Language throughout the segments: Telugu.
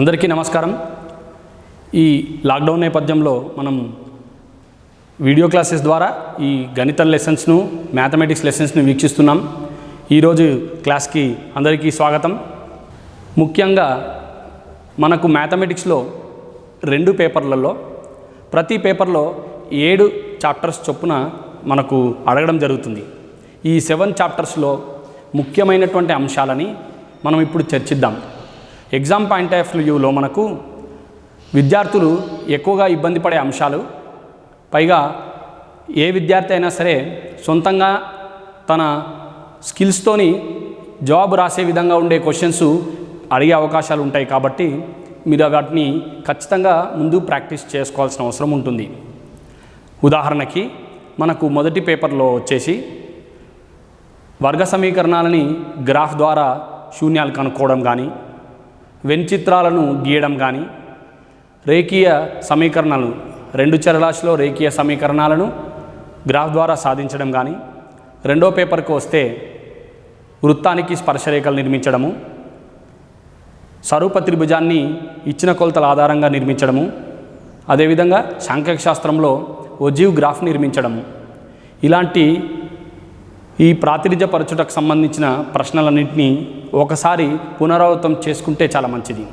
అందరికీ నమస్కారం। ఈ లాక్డౌన్ నేపథ్యంలో మనం వీడియో క్లాసెస్ ద్వారా ఈ గణిత లెసన్స్ను మ్యాథమెటిక్స్ లెసన్స్ను వీక్షిస్తున్నాం। ఈరోజు క్లాస్కి అందరికీ స్వాగతం। ముఖ్యంగా మనకు మ్యాథమెటిక్స్లో 2 పేపర్లలో ప్రతి పేపర్లో 7 చాప్టర్స్ చొప్పున మనకు అడగడం జరుగుతుంది। ఈ 7 చాప్టర్స్లో ముఖ్యమైనటువంటి అంశాలని మనం ఇప్పుడు చర్చిద్దాం। ఎగ్జామ్ పాయింట్ ఆఫ్ వ్యూలో మనకు విద్యార్థులు ఎక్కువగా ఇబ్బంది పడే అంశాలు, పైగా ఏ విద్యార్థి అయినా సరే సొంతంగా తన స్కిల్స్తోని జాబ్ రాసే విధంగా ఉండే క్వశ్చన్స్ అడిగే అవకాశాలు ఉంటాయి కాబట్టి మీరు వాటిని ఖచ్చితంగా ముందు ప్రాక్టీస్ చేసుకోవాల్సిన అవసరం ఉంటుంది। ఉదాహరణకి మనకు మొదటి పేపర్లో వచ్చేసి వర్గ సమీకరణాలని గ్రాఫ్ ద్వారా శూన్యాలు కనుక్కోవడం కానీ, వెన్ చిత్రాలను గీయడం కానీ, రేఖీయ సమీకరణాలు 2 చరరాశిలో రేఖీయ సమీకరణాలను గ్రాఫ్ ద్వారా సాధించడం కానీ, రెండో పేపర్కి వస్తే వృత్తానికి స్పర్శరేఖలు నిర్మించడము, స్వరూప త్రిభుజాన్ని ఇచ్చిన కొలతల ఆధారంగా నిర్మించడము, అదేవిధంగా సాంఖ్యశాస్త్రంలో ఒజీవ్ గ్రాఫ్ నిర్మించడము, ఇలాంటి ఈ ప్రాతినిధ్యపరచుటకు సంబంధించిన ప్రశ్నలన్నింటినీ ఒకసారి పునరావృతం చేసుకుంటే చాలా మంచిది।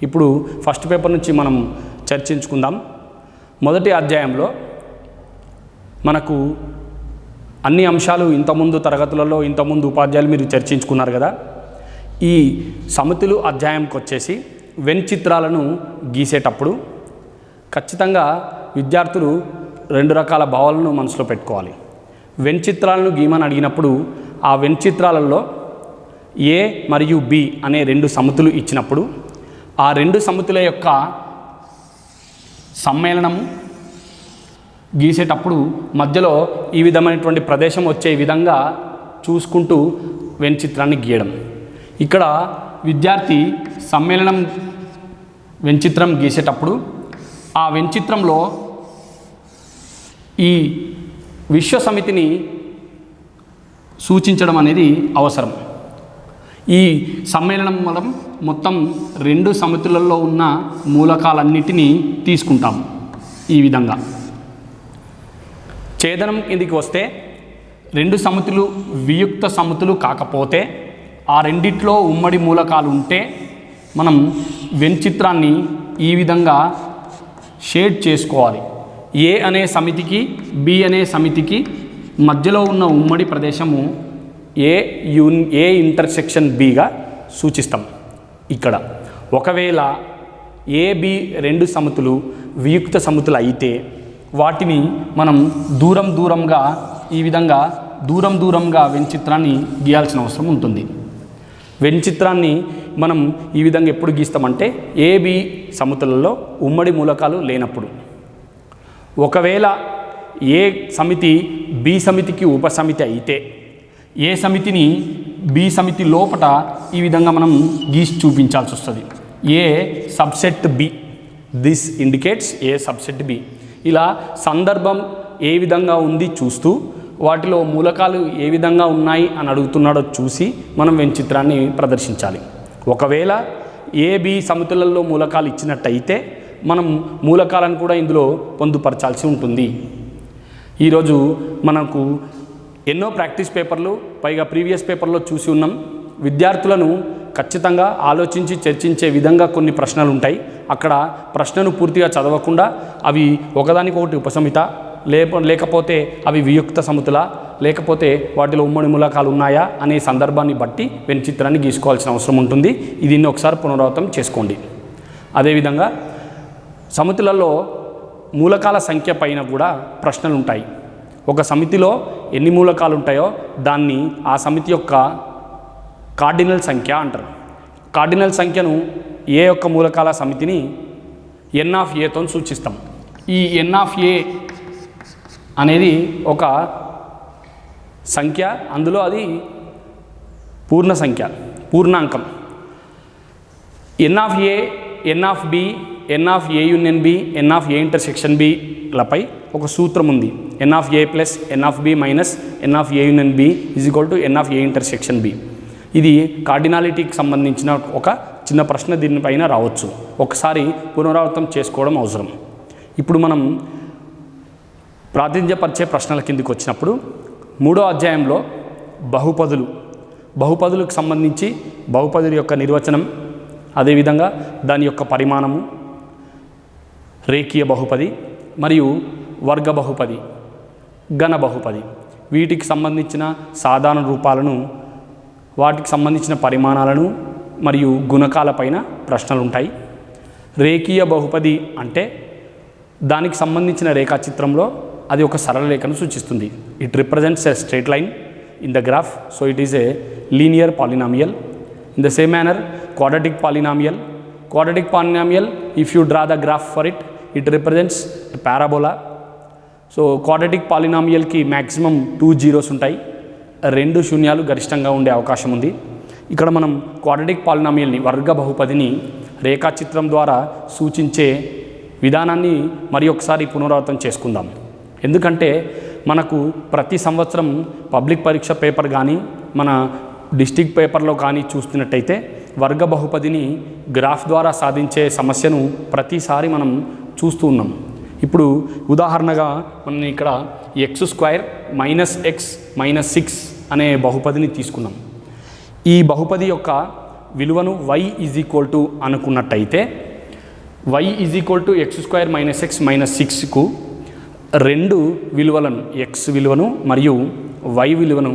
ఇప్పుడు ఫస్ట్ పేపర్ నుంచి మనం చర్చించుకుందాం। మొదటి అధ్యాయంలో మనకు అన్ని అంశాలు ఇంతకుముందు తరగతులలో ఇంతకుముందు ఉపాధ్యాయులు మీరు చర్చించుకున్నారు కదా। ఈ సమితులు అధ్యాయంకి వచ్చేసి వెన్ చిత్రాలను గీసేటప్పుడు ఖచ్చితంగా విద్యార్థులు 2 రకాల భావాలను మనసులో పెట్టుకోవాలి। వెన్ చిత్రాలను గీమని అడిగినప్పుడు ఆ వెన్ చిత్రాలలో ఏ మరియు బి అనే 2 సమితులు ఇచ్చినప్పుడు ఆ 2 సమితుల యొక్క సమ్మేళనము గీసేటప్పుడు మధ్యలో ఈ విధమైనటువంటి ప్రదేశం వచ్చే విధంగా చూసుకుంటూ వెన్ చిత్రాన్ని గీయడం। ఇక్కడ విద్యార్థి సమ్మేళనం వెన్ చిత్రం గీసేటప్పుడు ఆ వెన్ చిత్రంలో ఈ విశ్వ సమితిని సూచించడం అనేది అవసరం। ఈ సమ్మేళనం మనం మొత్తం 2 సమితులలో ఉన్న మూలకాలన్నిటినీ తీసుకుంటాం। ఈ విధంగా ఛేదనం కిందికి వస్తే 2 సమితులు వియుక్త సమితులు కాకపోతే ఆ రెండిట్లో ఉమ్మడి మూలకాలు ఉంటే మనం వెన్ చిత్రాన్ని ఈ విధంగా షేడ్ చేసుకోవాలి। ఏ అనే సమితికి బి అనే సమితికి మధ్యలో ఉన్న ఉమ్మడి ప్రదేశము ఏ ఇంటర్సెక్షన్ బిగా సూచిస్తాం। ఇక్కడ ఒకవేళ ఏ బి 2 సమితులు వియుక్త సమితులు అయితే వాటిని మనం దూరంగా ఈ విధంగా దూరంగా వెన్ చిత్రాన్ని గీయాల్సిన అవసరం ఉంటుంది। వెన్ చిత్రాన్ని మనం ఈ విధంగా ఎప్పుడు గీస్తామంటే ఏ బి సమితులలో ఉమ్మడి మూలకాలు లేనప్పుడు। ఒకవేళ ఏ సమితి బి సమితికి ఉపసమితి అయితే ఏ సమితిని బి సమితి లోపట ఈ విధంగా మనం గీసి చూపించాల్సి వస్తుంది। A subset B, this indicates A subset B. ఇలా సందర్భం ఏ విధంగా ఉంది చూస్తూ వాటిలో మూలకాలు ఏ విధంగా ఉన్నాయి అని అడుగుతున్నాడో చూసి మనం వెన్ చిత్రాన్ని ప్రదర్శించాలి। ఒకవేళ ఏ బి సమితులలో మూలకాలు ఇచ్చినట్టయితే మనం మూలకాలను కూడా ఇందులో పొందుపరచాల్సి ఉంటుంది। ఈరోజు మనకు ఎన్నో ప్రాక్టీస్ పేపర్లు పైగా ప్రీవియస్ పేపర్లో చూసి ఉన్నాం। విద్యార్థులను ఖచ్చితంగా ఆలోచించి చర్చించే విధంగా కొన్ని ప్రశ్నలు ఉంటాయి। అక్కడ ప్రశ్నను పూర్తిగా చదవకుండా అవి ఒకదానికొకటి ఉపసమిత లేకపోతే అవి వియుక్త సమితుల లేకపోతే వాటిలో ఉమ్మడి మూలకాలు ఉన్నాయా అనే సందర్భాన్ని బట్టి వెన్ చిత్రాన్ని గీసుకోవాల్సిన అవసరం ఉంటుంది। దీన్ని ఒకసారి పునరావృతం చేసుకోండి। అదేవిధంగా సమితులలో మూలకాల సంఖ్య పైన కూడా ప్రశ్నలు ఉంటాయి। ఒక సమితిలో ఎన్ని మూలకాలు ఉంటాయో దాన్ని ఆ సమితి యొక్క కార్డినల్ సంఖ్య అంటారు। కార్డినల్ సంఖ్యను ఏ యొక్క మూలకాల సమితిని ఎన్ ఆఫ్ ఏతో సూచిస్తాం। ఈ ఎన్ ఆఫ్ ఏ అనేది ఒక సంఖ్య, అందులో అది పూర్ణ సంఖ్య, పూర్ణాంకం। N of A, n of B, n of A union B, n of A intersection B లపై ఒక సూత్రం ఉంది। N of A plus n of B minus n of A union B is equal to n of A intersection B. ఇది కార్డినాలిటీకి సంబంధించిన ఒక చిన్న ప్రశ్న దీనిపైన రావచ్చు. ఒకసారి పునరావృతం చేసుకోవడం అవసరం. ఇప్పుడు మనం ప్రాతినిధ్యపరిచే ప్రశ్నల కిందకి వచ్చినప్పుడు 3వ అధ్యాయంలో బహుపదులకు సంబంధించి బహుపదుల యొక్క నిర్వచనం, అదేవిధంగా దాని యొక్క పరిమాణము, రేఖీయ బహుపది మరియు వర్గ బహుపది, ఘన బహుపది, వీటికి సంబంధించిన సాధారణ రూపాలను, వాటికి సంబంధించిన పరిమాణాలను మరియు గుణకాలపైన ప్రశ్నలు ఉంటాయి. రేఖీయ బహుపది అంటే దానికి సంబంధించిన రేఖాచిత్రంలో అది ఒక సరళ రేఖను సూచిస్తుంది. It represents a straight line in the graph, so it is a linear polynomial. In the same manner quadratic polynomial, if you draw the graph for it, it represents a parabola. So quadratic పాలినామియల్కి మ్యాక్సిమం 2 జీరోస్ ఉంటాయి, 2 శూన్యాలు గరిష్టంగా ఉండే అవకాశం ఉంది. ఇక్కడ మనం క్వాడ్రాటిక్ పాలినామియల్ని, వర్గ బహుపదిని రేఖాచిత్రం ద్వారా సూచించే విధానాన్ని మరి ఒకసారి పునరావృతం చేసుకుందాం. ఎందుకంటే మనకు ప్రతి సంవత్సరం పబ్లిక్ పరీక్ష పేపర్ కానీ మన డిస్ట్రిక్ట్ పేపర్లో కానీ చూస్తున్నట్టయితే వర్గ బహుపదిని గ్రాఫ్ ద్వారా సాధించే సమస్యను ప్రతిసారి మనం చూస్తూ ఉన్నాం. ఇప్పుడు ఉదాహరణగా మనం ఇక్కడ x² - x - 6 అనే బహుపదిని తీసుకున్నాం. ఈ బహుపది యొక్క విలువను y = అనుకున్నట్టయితే y = x² - x - 6కు 2 విలువలను, x విలువను మరియు y విలువను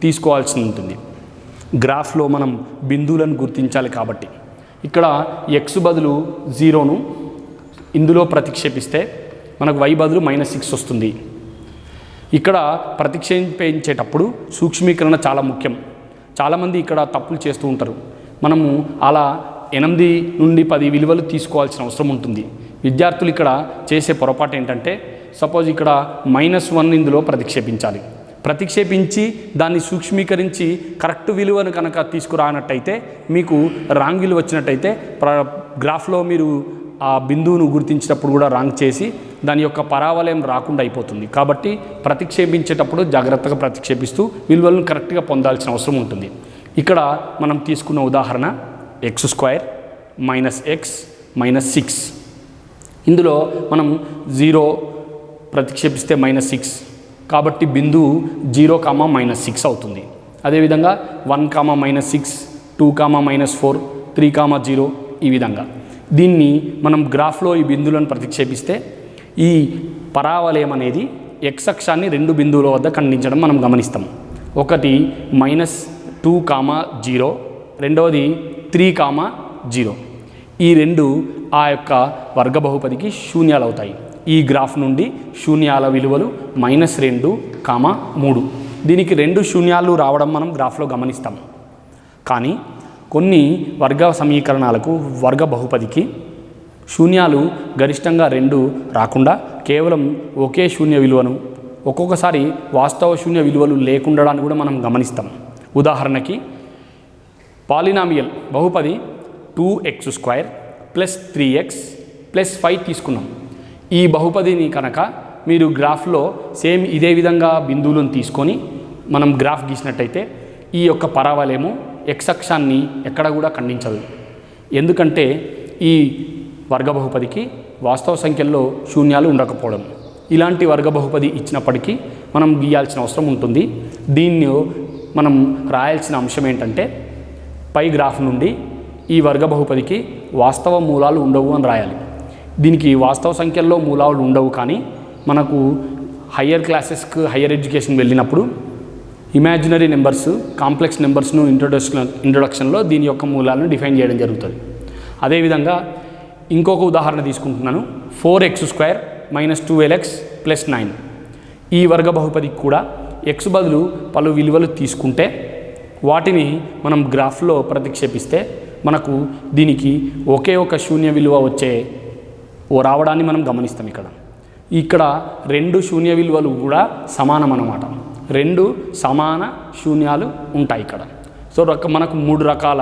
తీసుకోవాల్సి ఉంటుంది. గ్రాఫ్లో మనం బిందువులను గుర్తించాలి కాబట్టి ఇక్కడ x బదులు 0ను ఇందులో ప్రతిక్షేపిస్తే మనకు y బదులు -6 వస్తుంది. ఇక్కడ ప్రతిక్షేపించేటప్పుడు సూక్ష్మీకరణ చాలా ముఖ్యం. చాలామంది ఇక్కడ తప్పులు చేస్తూ ఉంటారు. మనము అలా 8 నుండి 10 విలువలు తీసుకోవాల్సిన అవసరం ఉంటుంది. విద్యార్థులు ఇక్కడ చేసే పొరపాటు ఏంటంటే, సపోజ్ ఇక్కడ -1 ఇందులో ప్రతిక్షేపించి దాన్ని సూక్ష్మీకరించి కరెక్ట్ విలువను కనుక తీసుకురానట్టయితే, మీకు రాంగ్ విలువ వచ్చినట్టయితే గ్రాఫ్లో మీరు ఆ బిందువును గుర్తించినప్పుడు కూడా రాంగ్ చేసి దాని యొక్క పరావలయం రాకుండా అయిపోతుంది. కాబట్టి ప్రతిక్షేపించేటప్పుడు జాగ్రత్తగా ప్రతిక్షేపిస్తూ విలువలను కరెక్ట్గా పొందాల్సిన అవసరం ఉంటుంది. ఇక్కడ మనం తీసుకున్న ఉదాహరణ x² - x - 6. ఇందులో మనం 0 ప్రతిక్షేపిస్తే -6, కాబట్టి బిందువు 0, -6 అవుతుంది. అదేవిధంగా 1, -6, 2, -4, 3, 0 ఈ విధంగా. దీన్ని మనం గ్రాఫ్లో ఈ బిందువులను ప్రతిక్షేపిస్తే ఈ పరావలయం అనేది x అక్షాన్ని 2 బిందువుల వద్ద ఖండించడం మనం గమనిస్తాం. ఒకటి -2, 0, రెండవది 3, 0. ఈ 2 ఆ యొక్క వర్గ బహుపదికి శూన్యాలు అవుతాయి. ఈ గ్రాఫ్ నుండి శూన్యాల విలువలు -2, 3. దీనికి 2 శూన్యాలు రావడం మనం గ్రాఫ్లో గమనిస్తాం. కానీ కొన్ని వర్గ సమీకరణాలకు, వర్గ బహుపదికి శూన్యాలు గరిష్టంగా 2 రాకుండా కేవలం ఒకే శూన్య విలువను, ఒక్కొక్కసారి వాస్తవ శూన్య విలువలు లేకుండడాన్ని కూడా మనం గమనిస్తాం. ఉదాహరణకి పాలినామియల్ బహుపది 2x² + 3x + 5 తీసుకున్నాం. ఈ బహుపదిని కనుక మీరు గ్రాఫ్లో సేమ్ ఇదే విధంగా బిందువులను తీసుకొని మనం గ్రాఫ్ గీసినట్టయితే ఈ యొక్క పరావలయము x అక్షాన్ని ఎక్కడ కూడా ఖండించదు. ఎందుకంటే ఈ వర్గ బహుపదికి వాస్తవ సంఖ్యల్లో శూన్యాలు ఉండకపోవడం. ఇలాంటి వర్గ బహుపది ఇచ్చినప్పటికీ మనం గీయాల్సిన అవసరం ఉంటుంది. దీన్ని మనం రాయాల్సిన అంశం ఏంటంటే, పై గ్రాఫ్ నుండి ఈ వర్గ బహుపదికి వాస్తవ మూలాలు ఉండవు అని రాయాలి. దీనికి వాస్తవ సంఖ్యల్లో మూలాలు ఉండవు, కానీ మనకు హయ్యర్ క్లాసెస్కి, హయ్యర్ ఎడ్యుకేషన్ వెళ్ళినప్పుడు ఇమాజినరీ నెంబర్స్, కాంప్లెక్స్ నెంబర్స్ను ఇంట్రొడక్షన్లో దీని యొక్క మూలాలను డిఫైన్ చేయడం జరుగుతుంది. అదేవిధంగా ఇంకొక ఉదాహరణ తీసుకుంటున్నాను. 4x² - 12x + 9. ఈ వర్గ బహుపదికి కూడా x బదులు పలు విలువలు తీసుకుంటే వాటిని మనం గ్రాఫ్లో ప్రతిక్షేపిస్తే మనకు దీనికి ఒకే ఒక శూన్య విలువ రావడాన్ని మనం గమనిస్తాం. ఇక్కడ 2 శూన్య విలువలు కూడా సమానం అన్నమాట. 2 సమాన శూన్యాలు ఉంటాయి ఇక్కడ. సో మనకు 3 రకాల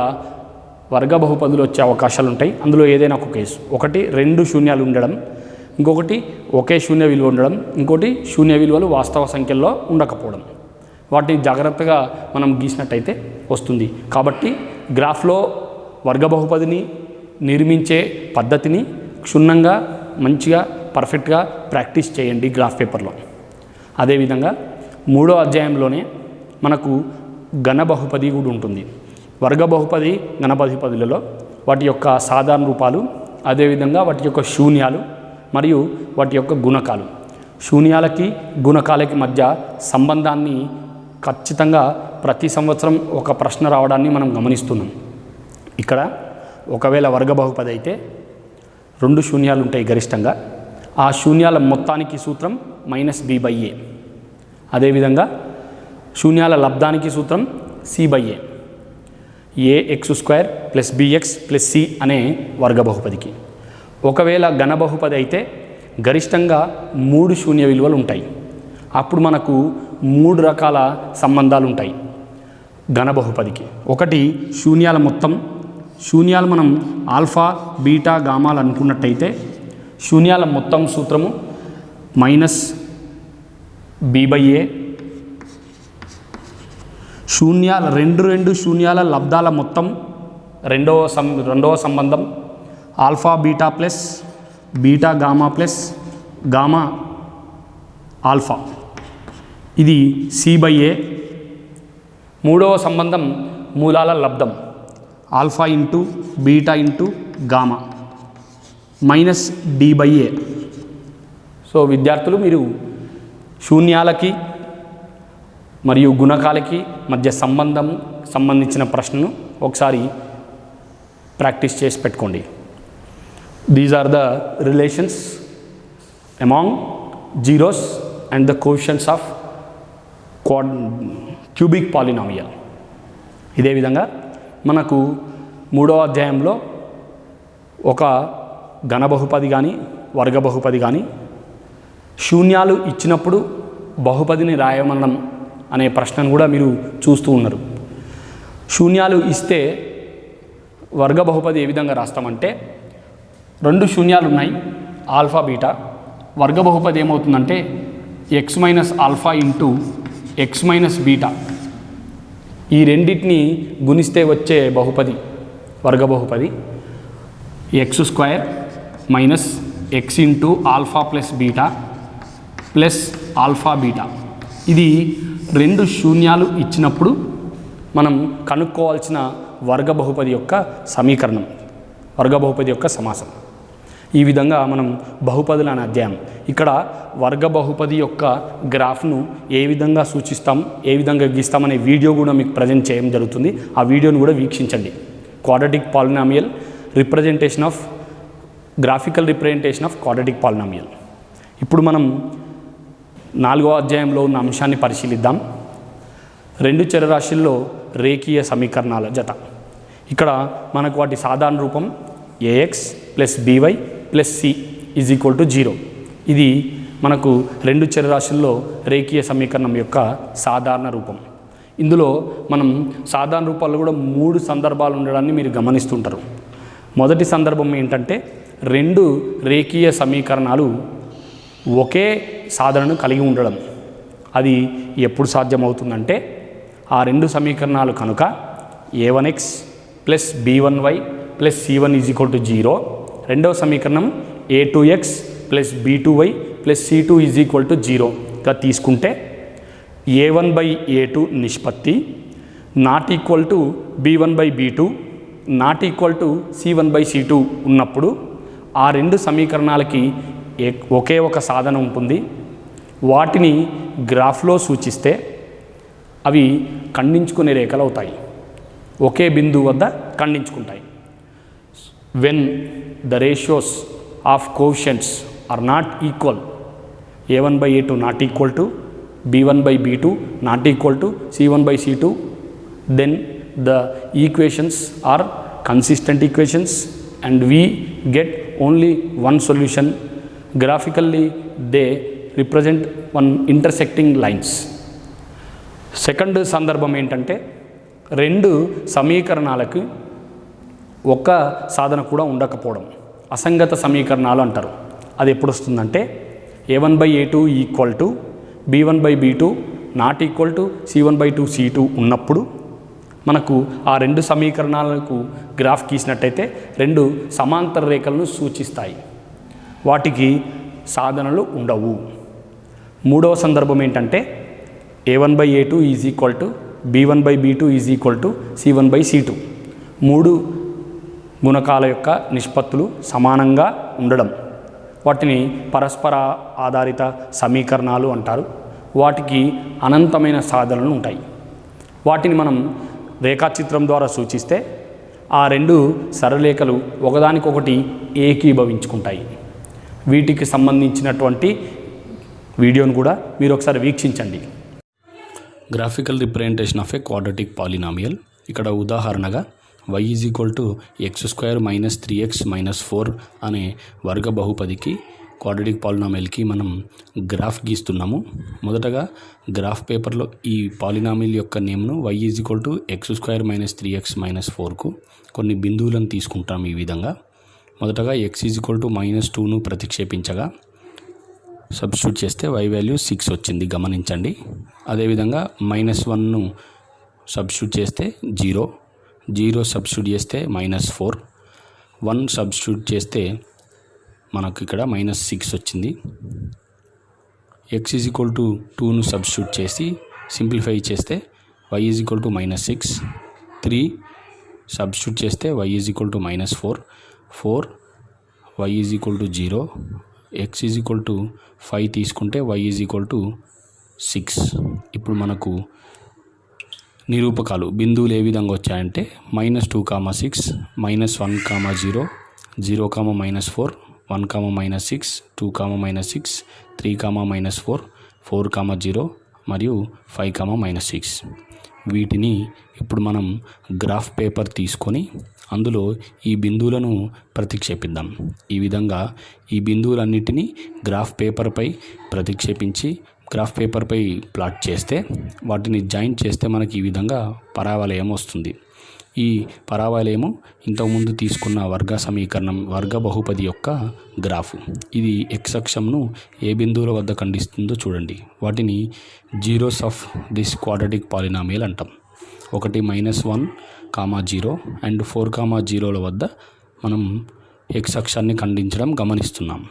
వర్గ బహుపదులు వచ్చే అవకాశాలు ఉంటాయి. అందులో ఏదైనా ఒక కేసు, ఒకటి 2 శూన్యాలు ఉండడం, ఇంకొకటి ఒకే శూన్య విలువ ఉండడం, ఇంకోటి శూన్య విలువలు వాస్తవ సంఖ్యల్లో ఉండకపోవడం. వాటిని జాగ్రత్తగా మనం గీసినట్టయితే వస్తుంది. కాబట్టి గ్రాఫ్లో వర్గ బహుపదిని నిర్మించే పద్ధతిని క్షుణ్ణంగా మంచిగా పర్ఫెక్ట్గా ప్రాక్టీస్ చేయండి గ్రాఫ్ పేపర్లో. అదేవిధంగా 3వ అధ్యాయంలోనే మనకు ఘన బహుపది కూడా ఉంటుంది. వర్గ బహుపది ఘన బహుపదులలో వాటి యొక్క సాధారణ రూపాలు, అదేవిధంగా వాటి యొక్క శూన్యాలు మరియు వాటి యొక్క గుణకాలు, శూన్యాలకి గుణకాలకి మధ్య సంబంధాన్ని ఖచ్చితంగా ప్రతి సంవత్సరం ఒక ప్రశ్న రావడాన్ని మనం గమనిస్తున్నాం. ఇక్కడ ఒకవేళ వర్గ బహుపది అయితే 2 శూన్యాలు ఉంటాయి గరిష్టంగా. ఆ శూన్యాల మొత్తానికి సూత్రం -b/a. అదేవిధంగా శూన్యాల లబ్ధానికి సూత్రం c/a. ax² + bx + c అనే వర్గ బహుపదికి. ఒకవేళ ఘన బహుపది అయితే గరిష్టంగా 3 శూన్య విలువలు ఉంటాయి. అప్పుడు మనకు 3 రకాల సంబంధాలు ఉంటాయి ఘన బహుపదికి. ఒకటి శూన్యాల మొత్తం. శూన్యాలు మనం ఆల్ఫా బీటా గామాలు అనుకున్నట్టయితే శూన్యాల మొత్తం సూత్రము -b/a. శూన్యాల రెండు శూన్యాల లబ్ధాల మొత్తం రెండవ సంబంధం alpha beta plus beta gamma plus gamma alpha, ఇది c/a. మూడవ సంబంధం మూలాల లబ్ధం alpha into beta into gamma -d/a. So విద్యార్థులు మీరు శూన్యాలకి మరియు గుణకాలకి మధ్య సంబంధించిన ప్రశ్నను ఒకసారి ప్రాక్టీస్ చేసి పెట్టుకోండి. These are the relations among zeros and the coefficients of cubic polynomial. ఇదే విధంగా మనకు 3వ అధ్యాయంలో ఒక ఘన బహుపది కానీ వర్గ బహుపది కానీ శూన్యాలు ఇచ్చినప్పుడు బహుపదిని రాయమనడం అనే ప్రశ్నను కూడా మీరు చూస్తూ ఉన్నారు. శూన్యాలు ఇస్తే వర్గ బహుపది ఏ విధంగా రాస్తామంటే 2 శూన్యాలు ఉన్నాయి ఆల్ఫా బీటా. వర్గ బహుపది ఏమవుతుందంటే x - alpha into x - beta, ఈ రెండింటిని గుణిస్తే వచ్చే బహుపది వర్గ బహుపది x² - x into alpha plus beta plus alpha beta. ఇది 2 శూన్యాలు ఇచ్చినప్పుడు మనం కనుక్కోవాల్సిన వర్గ బహుపది యొక్క సమీకరణం, వర్గ బహుపది యొక్క సమాసం. ఈ విధంగా మనం బహుపదుల అనే అధ్యాయం. ఇక్కడ వర్గ బహుపది యొక్క గ్రాఫ్ను ఏ విధంగా సూచిస్తాం, ఏ విధంగా గీస్తామనే వీడియో కూడా మీకు ప్రజెంట్ చేయడం జరుగుతుంది. ఆ వీడియోను కూడా వీక్షించండి. Quadratic polynomial representation of graphical representation of quadratic polynomial. ఇప్పుడు మనం 4వ అధ్యాయంలో ఉన్న అంశాన్ని పరిశీలిద్దాం. 2 చరరాశుల్లో రేఖీయ సమీకరణాల జత. ఇక్కడ మనకు వాటి సాధారణ రూపం ax + by + c = 0. ఇది మనకు 2 చరరాశుల్లో రేఖీయ సమీకరణం యొక్క సాధారణ రూపం. ఇందులో మనం సాధారణ రూపాల్లో కూడా 3 సందర్భాలు ఉండడాన్ని మీరు గమనిస్తుంటారు. మొదటి సందర్భం ఏంటంటే 2 రేఖీయ సమీకరణాలు ఒకే సాధనను కలిగి ఉండడం. అది ఎప్పుడు సాధ్యమవుతుందంటే ఆ 2 సమీకరణాలు కనుక a1x + b1y + c1 = 0. రెండవ సమీకరణం a2x + b2y + c2 = 0గా తీసుకుంటే a1/a2 నిష్పత్తి ≠ b1/b2 ≠ c1/c2 ఉన్నప్పుడు ఆ 2 సమీకరణాలకి ఒకే ఒక సాధన ఉంటుంది. వాటిని గ్రాఫ్లో సూచిస్తే అవి ఖండించుకునే రేఖలు అవుతాయి, ఒకే బిందువు వద్ద ఖండించుకుంటాయి. When the ratios of coefficients are not equal, a1/a2 not equal to b1/b2 not equal to c1/c2, then the equations are consistent equations and we get only one solution. Graphically they represent one intersecting lines. Second సందర్భం ఏంటంటే 2 సమీకరణాలకు ఒక సాధన కూడా ఉండకపోవడం, అసంగత సమీకరణాలు అంటారు. అది ఎప్పుడు వస్తుందంటే a1/a2 equal to b1/b2 not equal to c1/2 c2 ఉన్నప్పుడు మనకు ఆ రెండు సమీకరణాలకు గ్రాఫ్ గీసినట్టయితే రెండు సమాంతర రేఖలను సూచిస్తాయి, వాటికి సాధనలు ఉండవు. మూడవ సందర్భం ఏంటంటే a1/a2 is equal to b1/b2 is equal to c1/c2. మూడు గుణకాల యొక్క నిష్పత్తులు సమానంగా ఉండడం, వాటిని పరస్పర ఆధారిత సమీకరణాలు అంటారు. వాటికి అనంతమైన సాధనలు ఉంటాయి. వాటిని మనం రేఖాచిత్రం ద్వారా సూచిస్తే ఆ రెండు సరళరేఖలు ఒకదానికొకటి ఏకీభవించుకుంటాయి. వీటికి సంబంధించినటువంటి వీడియోను కూడా మీరు ఒకసారి వీక్షించండి. Graphical representation of a quadratic polynomial. ఇక్కడ ఉదాహరణగా y is equal to x² - 3x - 4 అనే వర్గ బహుపదికి క్వాడ్రాటిక్ పాలినామియల్కి మనం గ్రాఫ్ గీస్తున్నాము. మొదటగా గ్రాఫ్ పేపర్లో ఈ పాలినామియల్ యొక్క నేమ్ను y is equal to x² - 3x - 4కు కొన్ని బిందువులను తీసుకుంటాం. ఈ విధంగా మొదటగా x ఈజ్ ఈక్వల్ టు -2ను ప్రతిక్షేపించగా సబ్స్టిట్యూట్ చేస్తే y వాల్యూ 6 వచ్చింది, గమనించండి. అదేవిధంగా -1ను సబ్స్టిట్యూట్ చేస్తే 0 సబ్స్టిట్యూట్ చేస్తే -4, 1 సబ్స్టిట్యూట్ చేస్తే మనకు ఇక్కడ -6 వచ్చింది. x ఈజ్ ఈక్వల్ టు 2ను సబ్స్టిట్యూట్ చేసి సింప్లిఫై చేస్తే y is equal to -6, 3 substitute చేస్తే y is equal to -4, y is equal to 0, x is equal to 5 తీసుకుంటే y ఈజ్ ఈక్వల్ టు 6. ఇప్పుడు మనకు నిరూపకాలు బిందువులు ఏ విధంగా వచ్చాయంటే -2, 6, -1, 0, 0, -4, 1, -6, 2, -6, 3, -4, 4, 0 మరియు 5, -6. వీటిని ఇప్పుడు మనం గ్రాఫ్ పేపర్ తీసుకొని అందులో ఈ బిందువులను ప్రతిక్షేపిద్దాం. ఈ విధంగా ఈ బిందువులన్నిటినీ గ్రాఫ్ పేపర్పై ప్రతిక్షేపించి గ్రాఫ్ పేపర్పై ప్లాట్ చేస్తే వాటిని జాయింట్ చేస్తే మనకి ఈ విధంగా పరావలయం వస్తుంది. ఈ పరావలయము ఇంతకుముందు తీసుకున్న వర్గ బహుపది యొక్క గ్రాఫ్. ఇది x అక్షంను ఏ బిందువుల వద్ద ఖండిస్తుందో చూడండి. వాటిని zeros of this quadratic polynomial అంటాం. ఒకటి -1, 0 అండ్ 4, 0ల వద్ద మనం x అక్షాన్ని ఖండించడం గమనిస్తున్నాం.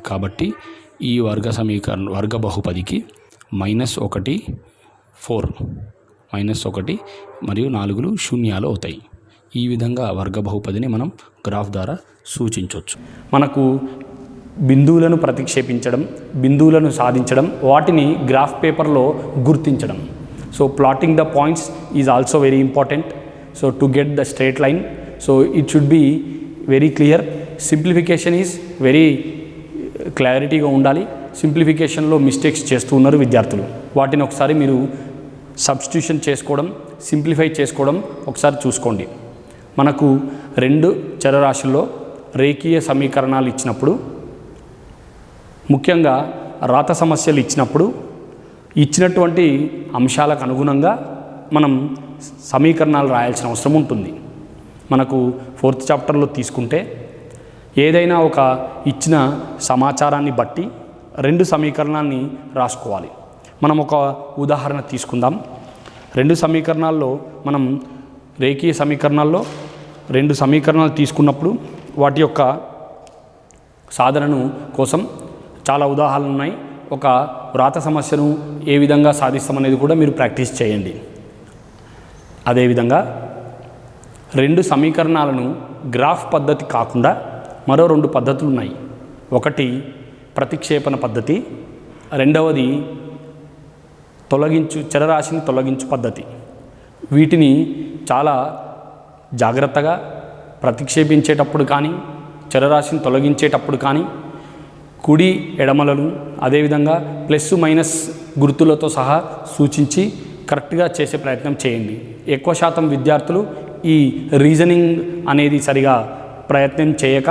కాబట్టి ఈ వర్గ బహుపదికి -1, 4, -1 మరియు 4 శూన్యాలు అవుతాయి. ఈ విధంగా వర్గ బహుపదిని మనం గ్రాఫ్ ద్వారా సూచించవచ్చు. మనకు బిందువులను ప్రతిక్షేపించడం, బిందువులను సాధించడం, వాటిని గ్రాఫ్ పేపర్లో గుర్తించడం. So plotting the points is also very important. So to get the straight line, so it should be very clear. Simplification is very క్లారిటీగా ఉండాలి. సింప్లిఫికేషన్లో మిస్టేక్స్ చేస్తూ ఉన్నారు విద్యార్థులు. వాటిని ఒకసారి మీరు సబ్స్టిట్యూషన్ చేసుకోవడం, సింప్లిఫై చేసుకోవడం ఒకసారి చూసుకోండి. మనకు రెండు చరరాశుల్లో రేఖీయ సమీకరణాలు ఇచ్చినప్పుడు, ముఖ్యంగా రాత సమస్యలు ఇచ్చినప్పుడు ఇచ్చినటువంటి అంశాలకు అనుగుణంగా మనం సమీకరణాలు రాయాల్సిన అవసరం ఉంటుంది. మనకు 4th చాప్టర్లో తీసుకుంటే ఏదైనా ఒక ఇచ్చిన సమాచారాన్ని బట్టి రెండు సమీకరణాన్ని రాసుకోవాలి. మనం ఒక ఉదాహరణ తీసుకుందాం. రెండు సమీకరణాల్లో మనం రేఖీయ సమీకరణాల్లో రెండు సమీకరణాలు తీసుకున్నప్పుడు వాటి యొక్క సాధనను కోసం చాలా ఉదాహరణలు ఉన్నాయి. ఒక వ్రాత సమస్యను ఏ విధంగా సాధిస్తామనేది కూడా మీరు ప్రాక్టీస్ చేయండి. అదేవిధంగా రెండు సమీకరణాలను గ్రాఫ్ పద్ధతి కాకుండా మరో రెండు పద్ధతులు ఉన్నాయి. ఒకటి ప్రతిక్షేపణ పద్ధతి, రెండవది చరరాశిని తొలగించు పద్ధతి. వీటిని చాలా జాగ్రత్తగా ప్రతిక్షేపించేటప్పుడు కానీ చరరాశిని తొలగించేటప్పుడు కానీ కుడి ఎడమలను అదేవిధంగా ప్లస్ మైనస్ గుర్తులతో సహా సూచించి కరెక్ట్గా చేసే ప్రయత్నం చేయండి. ఎక్కువ శాతం విద్యార్థులు ఈ రీజనింగ్ అనేది సరిగా ప్రయత్నం చేయక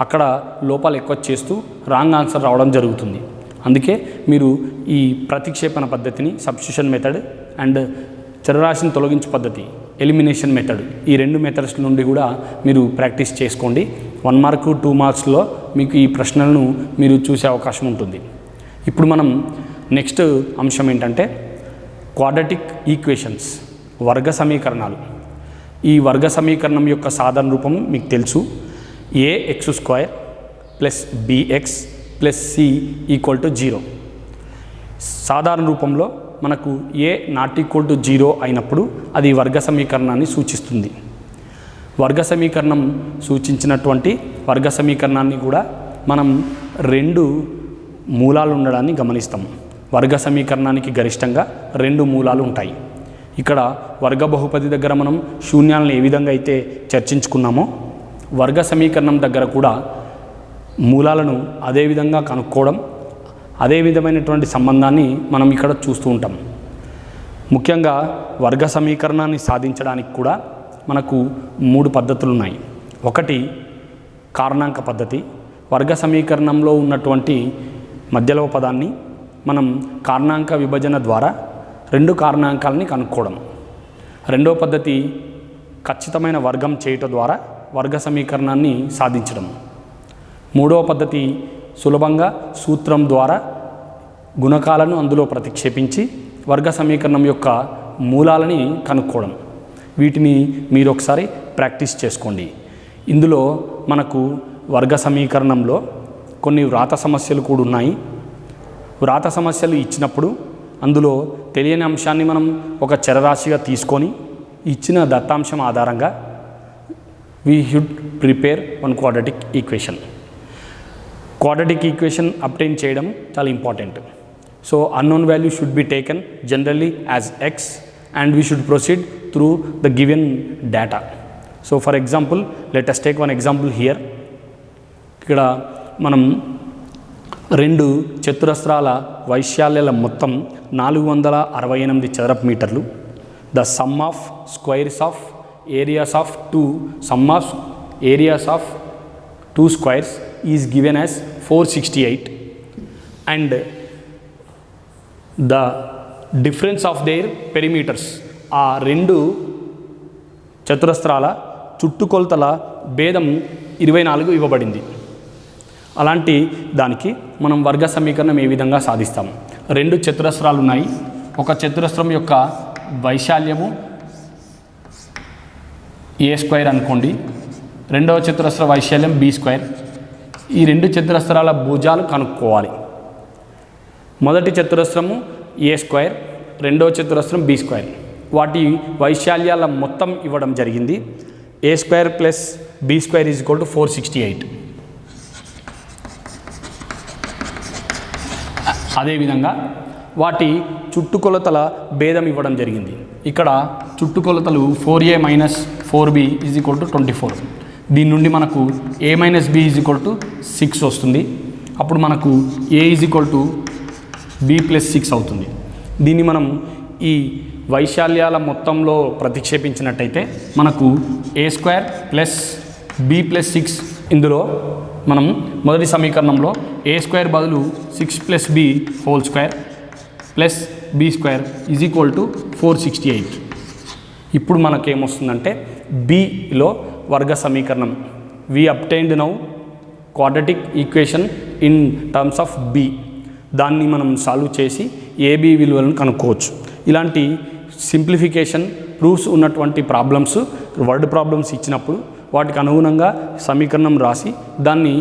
అక్కడ లోపాలు ఎక్కువ చేస్తూ రాంగ్ ఆన్సర్ రావడం జరుగుతుంది. అందుకే మీరు ఈ ప్రతిక్షేపణ పద్ధతిని, సబ్స్టిట్యూషన్ మెథడ్ అండ్ చరరాశిని తొలగించు పద్ధతి, ఎలిమినేషన్ మెథడ్, ఈ రెండు మెథడ్స్ నుండి కూడా మీరు ప్రాక్టీస్ చేసుకోండి. 1 మార్కు 2 మార్క్స్లో మీకు ఈ ప్రశ్నలను మీరు చూసే అవకాశం ఉంటుంది. ఇప్పుడు మనం నెక్స్ట్ అంశం ఏంటంటే క్వాడ్రాటిక్ ఈక్వేషన్స్, వర్గ సమీకరణాలు. ఈ వర్గ సమీకరణం యొక్క సాధారణ రూపం మీకు తెలుసు, ax² plus bx plus c equal to 0. సాధారణ రూపంలో మనకు a ≠ 0 అయినప్పుడు అది వర్గ సమీకరణాన్ని సూచిస్తుంది. వర్గ సమీకరణం సూచించినటువంటి వర్గ సమీకరణాన్ని కూడా మనం 2 మూలాలు ఉండడాన్ని గమనిస్తాం. వర్గ సమీకరణానికి గరిష్టంగా 2 మూలాలు ఉంటాయి. ఇక్కడ వర్గ బహుపది దగ్గర మనం శూన్యాలను ఏ విధంగా అయితే చర్చించుకున్నామో వర్గ సమీకరణం దగ్గర కూడా మూలాలను అదే విధంగా కనుక్కోవడం, అదే విధమైనటువంటి సంబంధాన్ని మనం ఇక్కడ చూస్తూ ఉంటాం. ముఖ్యంగా వర్గ సమీకరణాన్ని సాధించడానికి కూడా మనకు 3 పద్ధతులు ఉన్నాయి. ఒకటి కారణాంక పద్ధతి. వర్గ సమీకరణంలో ఉన్నటువంటి మధ్యలో పదాన్ని మనం కారణాంక విభజన ద్వారా 2 కారణాంకాలని కనుక్కోవడం. రెండవ పద్ధతి ఖచ్చితమైన వర్గం చేయటం ద్వారా వర్గ సమీకరణాన్ని సాధించడం. మూడవ పద్ధతి సులభంగా సూత్రం ద్వారా గుణకాలను అందులో ప్రతిక్షేపించి వర్గ సమీకరణం యొక్క మూలాలని కనుక్కోవడం. వీటిని మీరు ఒకసారి ప్రాక్టీస్ చేసుకోండి. ఇందులో మనకు వర్గ సమీకరణంలో కొన్ని వ్రాత సమస్యలు కూడా ఉన్నాయి. వ్రాత సమస్యలు ఇచ్చినప్పుడు అందులో తెలియని అంశాన్ని మనం ఒక చరరాశిగా తీసుకొని ఇచ్చిన దత్తాంశం ఆధారంగా we should prepare one quadratic equation. Quadratic equation obtain చేయడం చాలా important. So unknown value should be taken generally as X and we should proceed through the given data. So for example let us take one example here. ఇక్కడ మనం 2 చతురస్రాల వైశాల్యాల మొత్తం 468 చదరపు మీటర్లు. The sum of squares of areas of two squares is given as 468 and the difference of their perimeters. ఆ 2 చతురస్రాల చుట్టుకొలతల భేదం 24 ఇవ్వబడింది. అలాంటి దానికి మనం వర్గ సమీకరణం ఏ విధంగా సాధిస్తాం? 2 చతురస్రాలు ఉన్నాయి. ఒక చతురస్రం యొక్క వైశాల్యము a² అనుకోండి, రెండవ చతురస్ర వైశాల్యం b². ఈ 2 చతురస్రాల భుజాలు కనుక్కోవాలి. మొదటి చతురస్రము a², రెండవ చతురస్రం b². వాటి వైశాల్యాల మొత్తం ఇవ్వడం జరిగింది. a² plus b² is equal to 468. అదేవిధంగా వాటి చుట్టుకొలతల భేదం ఇవ్వడం జరిగింది. ఇక్కడ చుట్టుకొలతలు 4a minus 4b is equal to 24. దీని నుండి మనకు a minus b is equal to 6 వస్తుంది. అప్పుడు మనకు a is equal to b plus 6 అవుతుంది. దీన్ని మనం ఈ వైశాల్యాల మొత్తంలో ప్రతిక్షేపించినట్టయితే మనకు a² ప్లస్ b ప్లస్ 6. ఇందులో మనం మొదటి సమీకరణంలో a² బదులు 6 plus b whole square plus b² is equal to 468. ఇప్పుడు మనకేమొస్తుందంటే బిలో వర్గ సమీకరణం. We obtained now quadratic equation in terms of b. దాన్ని మనం సాల్వ్ చేసి ఏబి విలువలను కనుక్కోవచ్చు. ఇలాంటి సింప్లిఫికేషన్ ప్రూఫ్స్ ఉన్నటువంటి ప్రాబ్లమ్స్, వర్డ్ ప్రాబ్లమ్స్ ఇచ్చినప్పుడు వాటికి అనుగుణంగా సమీకరణం రాసి దాన్ని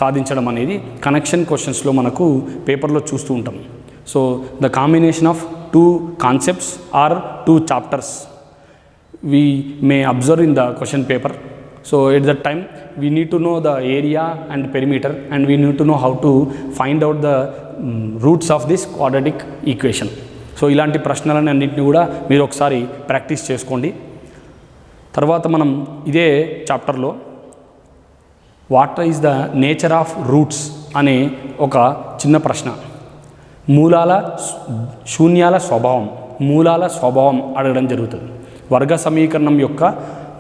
సాధించడం అనేది కనెక్షన్ క్వశ్చన్స్లో మనకు పేపర్లో చూస్తూ ఉంటాం. So the combination of 2 concepts or 2 chapters we may observe in the question paper. So at that time we need to know the area and perimeter and we need to know how to find out the roots of this quadratic equation. So ఇలాంటి ప్రశ్నలను అన్నింటినీ కూడా మీరు ఒకసారి ప్రాక్టీస్ చేసుకోండి. తర్వాత మనం ఇదే చాప్టర్లో what is the nature of roots అనే ఒక చిన్న ప్రశ్న, శూన్యాల స్వభావం అడగడం జరుగుతుంది. వర్గ సమీకరణం యొక్క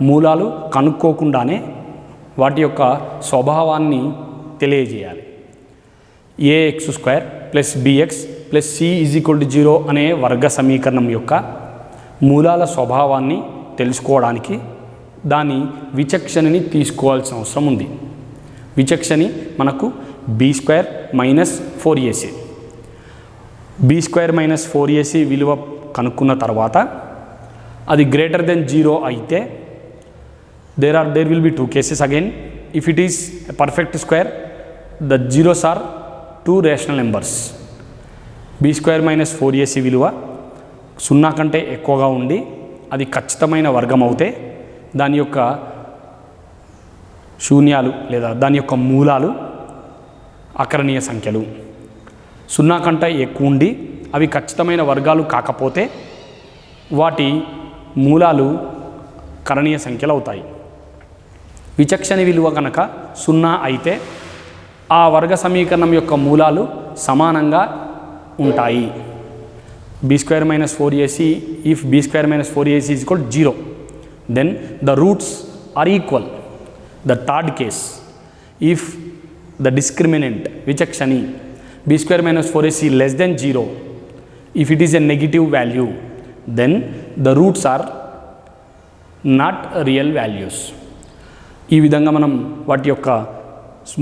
మూలాలు కనుక్కోకుండానే వాటి యొక్క స్వభావాన్ని తెలియజేయాలి. ax² plus bx plus c is equal to 0 అనే వర్గ సమీకరణం యొక్క మూలాల స్వభావాన్ని తెలుసుకోవడానికి దాని విచక్షణని తీసుకోవాల్సిన అవసరం ఉంది. విచక్షణి మనకు b² minus 4ac. b² minus 4ac విలువ కనుక్కున్న తర్వాత అది గ్రేటర్ దెన్ 0 అయితే there will be two cases again. If it is a perfect square, the zeros are two rational numbers. b square minus 4ac విలువ 0 కంటే ఎక్కువగా ఉండి అది ఖచ్చితమైన వర్గం అవుతే దాని యొక్క శూన్యాలు లేదా దాని యొక్క మూలాలు అకరణీయ సంఖ్యలు. 0 కంటే ఎక్కువ ఉండి అవి ఖచ్చితమైన వర్గాలు కాకపోతే వాటి మూలాలు కరణీయ సంఖ్యలు అవుతాయి. విచక్షణ విలువ కనుక 0 అయితే ఆ వర్గ సమీకరణం యొక్క మూలాలు సమానంగా ఉంటాయి. b square minus 4ac, if b square minus 4ac is equal to 0, then the roots are equal. The third case, if the discriminant vichakshani b square minus 4ac less than 0, if it is a negative value, then the roots are not real values. ఈ విధంగా మనం వాటి యొక్క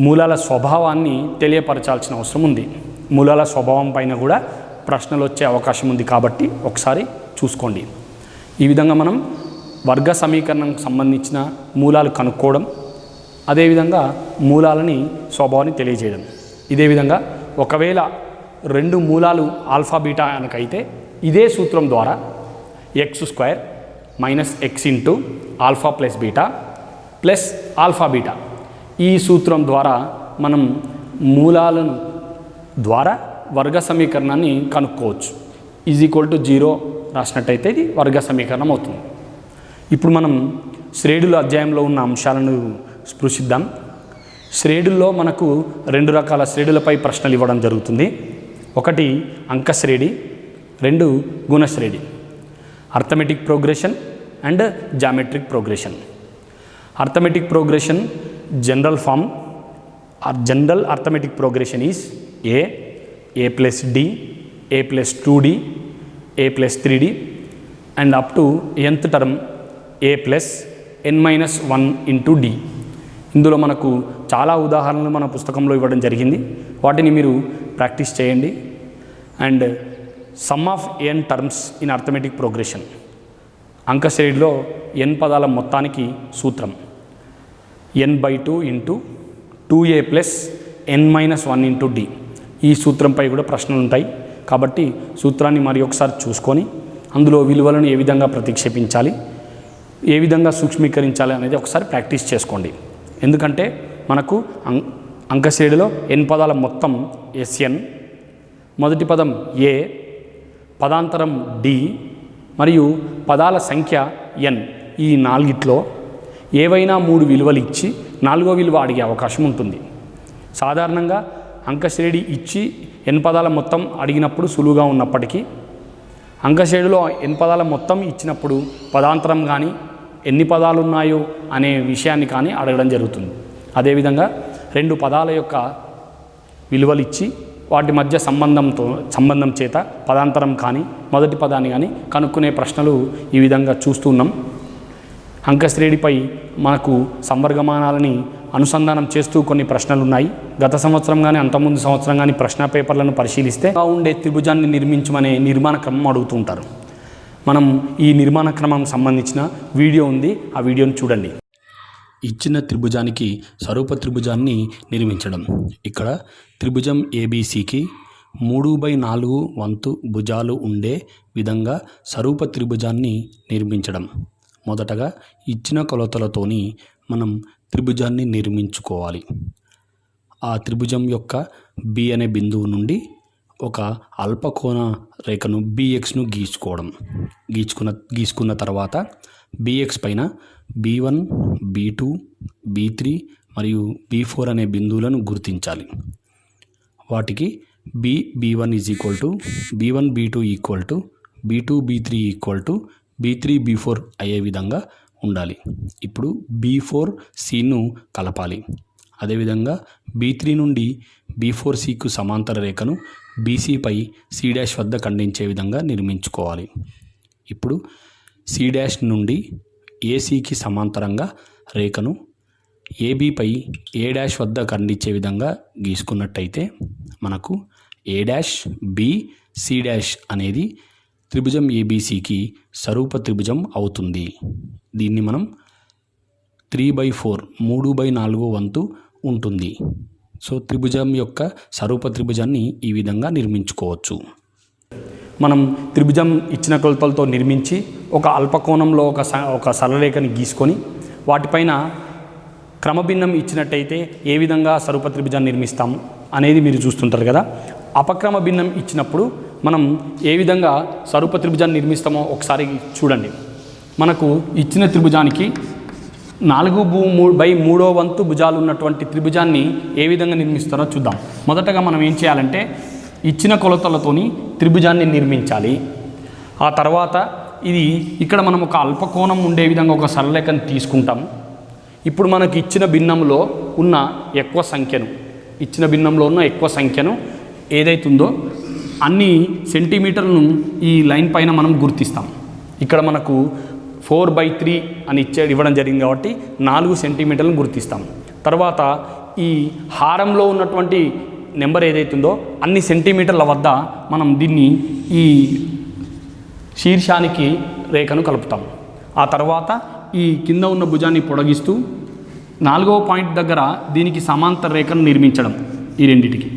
మూలాల స్వభావాన్ని తెలియపరచాల్సిన అవసరం ఉంది. మూలాల స్వభావం పైన కూడా ప్రశ్నలు వచ్చే అవకాశం ఉంది కాబట్టి ఒకసారి చూసుకోండి. ఈ విధంగా మనం వర్గ సమీకరణంకి సంబంధించిన మూలాలు కనుక్కోవడం, అదేవిధంగా మూలాలని స్వభావాన్ని తెలియజేయడం. ఇదే విధంగా ఒకవేళ 2 మూలాలు ఆల్ఫా బీటా అనకైతే ఇదే సూత్రం ద్వారా x² minus x into alpha plus beta plus alpha beta ఈ సూత్రం ద్వారా మనం మూలాలను ద్వారా వర్గ సమీకరణాన్ని కనుక్కోవచ్చు. ఈజ్ ఈక్వల్ టు 0 రాసినట్టయితే ఇది వర్గ సమీకరణం అవుతుంది. ఇప్పుడు మనం శ్రేణుల అధ్యాయంలో ఉన్న అంశాలను స్పృశిద్దాం. శ్రేణుల్లో మనకు 2 రకాల శ్రేణులపై ప్రశ్నలు ఇవ్వడం జరుగుతుంది. ఒకటి అంక శ్రేణి, 2 గుణశ్రేణి. Arithmetic progression and geometric progression. Arithmetic progression general form or general arithmetic progression is a plus d, a plus 2d, a plus 3d and up to nth term a plus n minus 1 into d. ఇందులో మనకు చాలా ఉదాహరణలు మన పుస్తకంలో ఇవ్వడం జరిగింది. వాటిని మీరు ప్రాక్టీస్ చేయండి. And some of n terms in arithmetic progression. అంక శ్రేణిలో n పదాల మొత్తానికి సూత్రం n/2 into 2a plus n minus 1 into d. ఈ సూత్రంపై కూడా ప్రశ్నలు ఉంటాయి కాబట్టి సూత్రాన్ని మరి ఒకసారి చూసుకొని అందులో విలువలను ఏ విధంగా ప్రతిక్షేపించాలి, ఏ విధంగా సూక్ష్మీకరించాలి అనేది ఒకసారి ప్రాక్టీస్ చేసుకోండి. ఎందుకంటే మనకు అంక శ్రేణిలో n పదాల మొత్తం Sn, మొదటి పదం a, పదాంతరం d మరియు పదాల సంఖ్య n. ఈ 4ట్లో ఏవైనా 3 విలువలు ఇచ్చి 4వ విలువ అడిగే అవకాశం ఉంటుంది. సాధారణంగా అంక శ్రేణి ఇచ్చి n పదాల మొత్తం అడిగినప్పుడు సులువుగా ఉన్నప్పటికీ అంక శ్రేణిలో n పదాల మొత్తం ఇచ్చినప్పుడు పదాంతరం కానీ ఎన్ని పదాలు ఉన్నాయో అనే విషయాన్ని కానీ అడగడం జరుగుతుంది. అదేవిధంగా 2 పదాల యొక్క విలువలు ఇచ్చి వాటి మధ్య సంబంధం చేత పదాంతరం కానీ మొదటి పదాన్ని కానీ కనుక్కునే ప్రశ్నలు ఈ విధంగా చూస్తున్నాం. అంక శ్రేణిపై మనకు సంవర్గమానాలని అనుసంధానం చేస్తూ కొన్ని ప్రశ్నలు ఉన్నాయి. గత సంవత్సరం కానీ అంతకుముందు సంవత్సరం కానీ ప్రశ్న పేపర్లను పరిశీలిస్తే ఉండే త్రిభుజాన్ని నిర్మించమనే నిర్మాణ క్రమం అడుగుతుంటారు. మనం ఈ నిర్మాణ క్రమం సంబంధించిన వీడియో ఉంది, ఆ వీడియోని చూడండి. ఇచ్చిన త్రిభుజానికి స్వరూప త్రిభుజాన్ని నిర్మించడం. ఇక్కడ త్రిభుజం ఏబీసీకి 3/4 వంతు భుజాలు ఉండే విధంగా స్వరూప త్రిభుజాన్ని నిర్మించడం. మొదటగా ఇచ్చిన కొలతలతోని మనం త్రిభుజాన్ని నిర్మించుకోవాలి. ఆ త్రిభుజం యొక్క బి అనే బిందువు నుండి ఒక అల్పకోణ రేఖను బిఎక్స్ను గీసుకున్న తర్వాత బిఎక్స్ పైన B1, B2, B3 మరియు B4 అనే బిందువులను గుర్తించాలి. వాటికి B1 is equal to B1 B2 equal to B2 B3 equal to B3 B4 అయ్యే విధంగా ఉండాలి. ఇప్పుడు B4Cను కలపాలి. అదేవిధంగా B3 నుండి B4Cకు సమాంతర రేఖను BCపై C' వద్ద ఖండించే విధంగా నిర్మించుకోవాలి. ఇప్పుడు C' నుండి ACకి సమాంతరంగా రేఖను ABపై A' వద్ద ఖండించే విధంగా గీసుకున్నట్టయితే మనకు A', B, C' అనేది త్రిభుజం ఏబీసీకి స్వరూప త్రిభుజం అవుతుంది. దీన్ని మనం 3/4 3/4 వంతు ఉంటుంది. సో త్రిభుజం యొక్క స్వరూప త్రిభుజాన్ని ఈ విధంగా నిర్మించుకోవచ్చు. మనం త్రిభుజం ఇచ్చిన కొలతలతో నిర్మించి ఒక అల్పకోణంలో ఒక సరళరేఖని గీసుకొని వాటిపైన క్రమభిన్నం ఇచ్చినట్టయితే ఏ విధంగా స్వరూప త్రిభుజాన్ని నిర్మిస్తాము అనేది మీరు చూస్తుంటారు కదా. అపక్రమ భిన్నం ఇచ్చినప్పుడు మనం ఏ విధంగా స్వరూప త్రిభుజాన్ని నిర్మిస్తామో ఒకసారి చూడండి. మనకు ఇచ్చిన త్రిభుజానికి 4/3 వంతు భుజాలు ఉన్నటువంటి త్రిభుజాన్ని ఏ విధంగా నిర్మిస్తారో చూద్దాం. మొదటగా మనం ఏం చేయాలంటే ఇచ్చిన కొలతలతోని త్రిభుజాన్ని నిర్మించాలి. ఆ తర్వాత ఇక్కడ మనం ఒక అల్పకోణం ఉండే విధంగా ఒక సరళరేఖను తీసుకుంటాము. ఇప్పుడు మనకు ఇచ్చిన భిన్నంలో ఉన్న ఎక్కువ సంఖ్యను ఏదైతుందో అన్ని సెంటీమీటర్లను ఈ లైన్ పైన మనం గుర్తిస్తాం. ఇక్కడ మనకు 4/3 అని ఇవ్వడం జరిగింది కాబట్టి 4 సెంటీమీటర్లను గుర్తిస్తాం. తర్వాత ఈ హారంలో ఉన్నటువంటి నెంబర్ ఏదైతుందో అన్ని సెంటీమీటర్ల వద్ద మనం దీన్ని ఈ శీర్షానికి రేఖను కలుపుతాం. ఆ తర్వాత ఈ కింద ఉన్న భుజాన్ని పొడిగిస్తూ 4వ పాయింట్ దగ్గర దీనికి సమాంతర రేఖను నిర్మించడం. ఈ రెండిటికి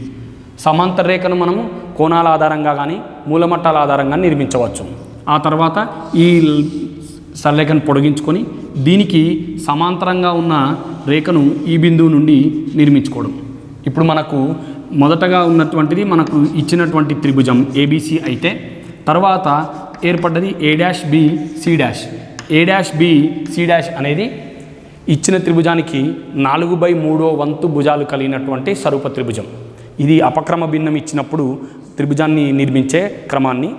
సమాంతర రేఖను మనము కోణాల ఆధారంగా కానీ మూలమట్టాల ఆధారంగా నిర్మించవచ్చు. ఆ తర్వాత ఈ సరళరేఖను పొడిగించుకొని దీనికి సమాంతరంగా ఉన్న రేఖను ఈ బిందువు నుండి నిర్మించుకోవడం. ఇప్పుడు మనకు మొదటగా ఉన్నటువంటిది మనకు ఇచ్చినటువంటి త్రిభుజం ఏబీసీ అయితే తర్వాత ఏర్పడ్డది A'/B'. అనేది ఇచ్చిన త్రిభుజానికి 4/3 వంతు భుజాలు కలిగినటువంటి స్వరూప త్రిభుజం. ఇది అపక్రమ భిన్నం ఇచ్చినప్పుడు త్రిభుజాన్ని నిర్మించే క్రమాన్ని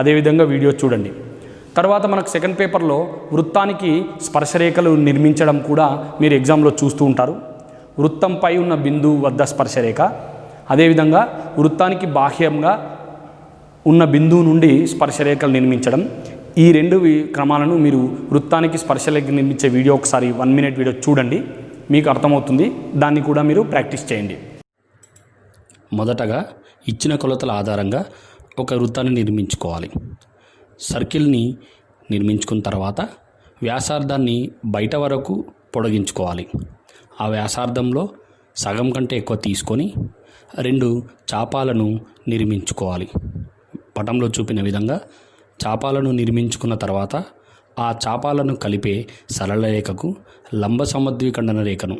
అదేవిధంగా వీడియో చూడండి. తర్వాత మనకు సెకండ్ పేపర్లో వృత్తానికి స్పర్శరేఖలు నిర్మించడం కూడా మీరు ఎగ్జామ్లో చూస్తూ ఉంటారు. వృత్తంపై ఉన్న బిందువు వద్ద స్పర్శరేఖ, అదేవిధంగా వృత్తానికి బాహ్యంగా ఉన్న బిందువు నుండి స్పర్శరేఖలు నిర్మించడం. ఈ రెండు క్రమాలను మీరు వృత్తానికి స్పర్శరేఖ నిర్మించే వీడియో ఒకసారి 1 మినిట్ వీడియో చూడండి, మీకు అర్థమవుతుంది. దాన్ని కూడా మీరు ప్రాక్టీస్ చేయండి. మొదటగా ఇచ్చిన కొలతల ఆధారంగా ఒక వృత్తాన్ని నిర్మించుకోవాలి. సర్కిల్ని నిర్మించుకున్న తర్వాత వ్యాసార్థాన్ని బయట వరకు పొడిగించుకోవాలి. ఆ వ్యాసార్థంలో సగం కంటే ఎక్కువ తీసుకొని 2 చాపాలను నిర్మించుకోవాలి. పటంలో చూపిన విధంగా చాపాలను నిర్మించుకున్న తర్వాత ఆ చాపాలను కలిపే సరళరేఖకు లంబ సమద్విఖండన రేఖను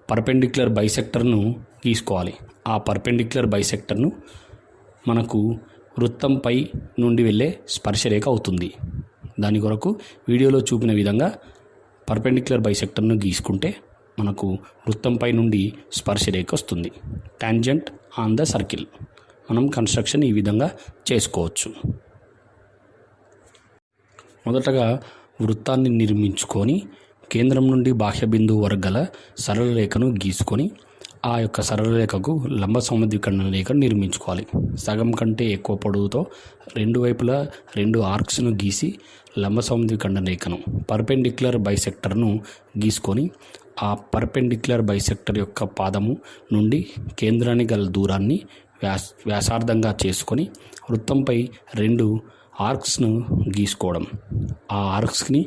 పర్పెండిక్యులర్ బైసెక్టర్ను గీసుకోవాలి. ఆ పర్పెండిక్యులర్ బైసెక్టర్ను మనకు వృత్తంపై నుండి వెళ్ళే స్పర్శరేఖ అవుతుంది. దాని కొరకు వీడియోలో చూపిన విధంగా పర్పెండిక్యులర్ బైసెక్టర్ను గీసుకుంటే మనకు వృత్తంపై నుండి స్పర్శరేఖ వస్తుంది. Tangent on the circle. మనం కన్స్ట్రక్షన్ ఈ విధంగా చేసుకోవచ్చు. మొదటగా వృత్తాన్ని నిర్మించుకొని కేంద్రం నుండి బాహ్య బిందువు వరకు గల సరళరేఖను గీసుకొని ఆ యొక్క సరళరేఖకు లంబ సమద్విఖండన రేఖను నిర్మించుకోవాలి. సగం కంటే ఎక్కువ పొడవుతో 2 వైపులా 2 ఆర్క్స్ను గీసి లంబ సమద్విఖండన రేఖను పర్పెండిక్యులర్ బైసెక్టర్ను గీసుకొని ఆ పర్పెండిక్యులర్ బైసెక్టర్ యొక్క పాదము నుండి కేంద్రానికి గల దూరాన్ని వ్యాసార్థంగా చేసుకొని వృత్తంపై 2 ఆర్క్స్ను గీసుకోవడం. ఆ ఆర్క్స్ని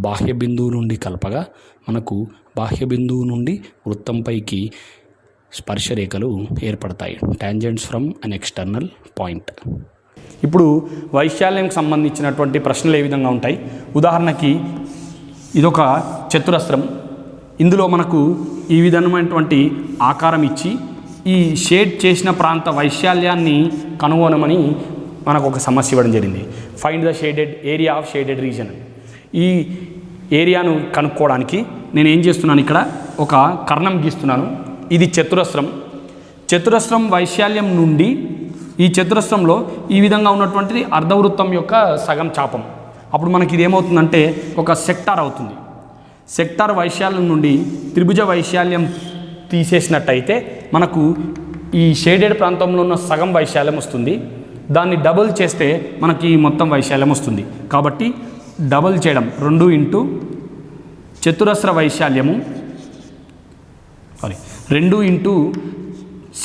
బాహ్య బిందువు నుండి కలపగా మనకు బాహ్య బిందువు నుండి వృత్తంపైకి స్పర్శరేఖలు ఏర్పడతాయి. Tangents from an external point. ఇప్పుడు వైశాల్యంకి సంబంధించినటువంటి ప్రశ్నలు ఏ విధంగా ఉంటాయి? ఉదాహరణకి ఇదొక చతురస్రం. ఇందులో మనకు ఈ విధమైనటువంటి ఆకారం ఇచ్చి ఈ షేడ్ చేసిన ప్రాంత వైశాల్యాన్ని కనుగొనమని మనకు ఒక సమస్య ఇవ్వడం జరిగింది. Find the shaded area of shaded reason. ఈ ఏరియాను కనుక్కోవడానికి నేను ఏం చేస్తున్నాను, ఇక్కడ ఒక కర్ణం గీస్తున్నాను. ఇది చతురస్రం వైశాల్యం నుండి ఈ చతురస్రంలో ఈ విధంగా ఉన్నటువంటిది అర్ధవృత్తం యొక్క సగం చాపం. అప్పుడు మనకి ఇది ఏమవుతుందంటే ఒక సెక్టార్ అవుతుంది. సెక్టార్ వైశాల్యం నుండి త్రిభుజ వైశాల్యం తీసేసినట్టయితే మనకు ఈ షేడెడ్ ప్రాంతంలో ఉన్న సగం వైశాల్యం వస్తుంది. దాన్ని డబుల్ చేస్తే మనకి మొత్తం వైశాల్యం వస్తుంది. కాబట్టి డబుల్ చేయడం 2 ఇంటూ చతురస్ర వైశాల్యము 2 ఇంటూ